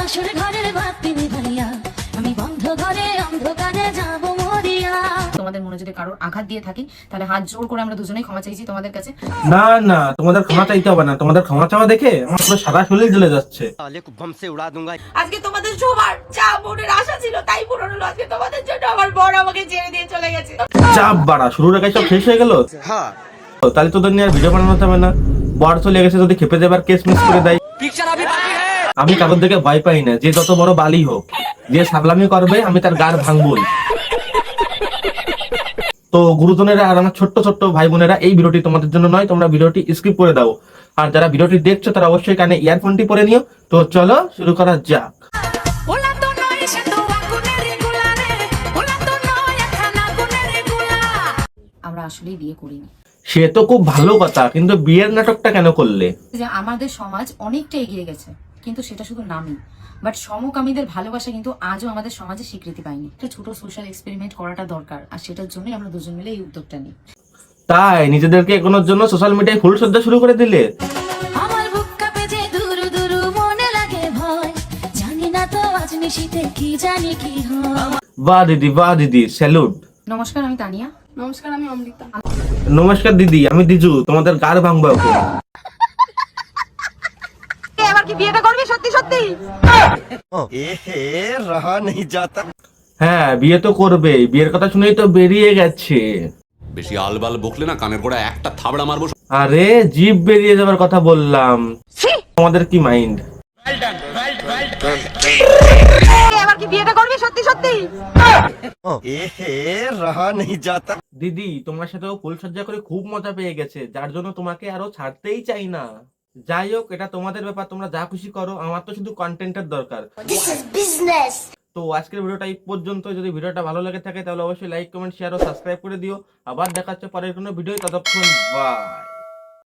বাসর ঘরের বাতি নিভাইয়া আমি বন্ধ ঘরে অন্ধকারে যাব মরিয়া। তোমাদের মনে যদি কারোর আঘাত দিয়ে থাকি তাহলে হাত জোর করে আমরা দুজনেই ক্ষমা চাইছি তোমাদের কাছে। না না, তোমাদের ক্ষমা চাইতে হবে না। তোমাদের ক্ষমা চাওয়া দেখে আমার পুরো সারা শরীর জ্বলে যাচ্ছে। আজকে তোমাদের সবার যা মনের আশা ছিল তাই পূরণ হলো। আজকে তোমাদের জন্য আমার বড় আমাকে ছেড়ে দিয়ে চলে গেছে। চাপ বাড়া, শুরুর আগে সব শেষ হয়ে গেল। তাহলে তোদের নিয়ে আর ভিডিও বানানো যাবে না। বর চলে গেছে, যদি খেপে দেবার কেস মিস করে দেয়। আমি কারোর দিকে ভয় পাই না, যে যত বড় বালি হোক। যে সাবলামি করবে আমি তার গার ভাঙবই। তো গুরুজনেরা আর আমার ছোট্ট ছোট্ট ভাই বোনেরা, এই ভিডিওটি তোমাদের জন্য নয়, তোমরা ভিডিওটি স্কিপ করে দাও। আর যারা ভিডিওটি দেখছো তারা অবশ্যই কানে ইয়ারফোনটি পরে নিও। তো চলো শুরু করা যাক। আমরা আসলেই বিয়ে করিনি। সে তো খুব ভালো কথা, কিন্তু বিয়ের নাটকটা কেন করলে? যে আমাদের সমাজ অনেকটা এগিয়ে গেছে, কিন্তু সেটা শুধু নামই। বাট সমকামীদের ভালোবাসা কিন্তু আজও আমাদের সমাজে স্বীকৃতি পায়নি। একটা ছোট সোশ্যাল এক্সপেরিমেন্ট করাটা দরকার, আর সেটার জন্যই আমরা দুজন মিলে এই উদ্যোগটা নিই। তাই নিজেদেরকে এগোনোর জন্য সোশ্যাল মিডিয়ায় ফুল সজ্জা শুরু করে দিলে? আমার বুক কাঁপে যে দুরু দুরু মনে লাগে ভয়, জানি না তো আজ নিশিতে কি জানি কি হয়। বাহ দিদি, বাহ দিদি, স্যালুট। নমস্কার, আমি তানিয়া। নমস্কার, আমি অমৃতা। নমস্কার দিদি, আমি দিজু। তোমাদের গার ভাঙবো এখন। এবার কি বিয়েটা করবি সত্যি সত্যি? रहा नहीं जाता। হ্যাঁ, বিয়ে তো করবেই। বিয়ের কথা শুনেই তো বেরিয়ে গেছে। বেশি আলবাল বকলে না কানের গোড়া একটা থাবড়া মারবো। আরে জিভ বেরিয়ে যাবার কথা বললাম। তোমাদের কি মাইন্ড? এবার কি বিয়েটা করবি সত্যি সত্যি? रहा नहीं जाता। দিদি, তোমার সাথেও ফুল সজ্জা করে খুব মজা পেয়ে গেছে, যার জন্য তোমাকে আরো ছাড়তেই চাই না। যাই হোক, এটা তোমাদের ব্যাপার, তোমরা যা খুশি করো। আমার তো শুধু কন্টেন্টের দরকার। তো আজকের ভিডিওটা এই পর্যন্ত। যদি ভিডিওটা ভালো লেগে থাকে তাহলে অবশ্যই লাইক, কমেন্ট, শেয়ার ও সাবস্ক্রাইব করে দিও। আবার দেখা হচ্ছে পরের কোনো ভিডিও। ততক্ষণ বাই।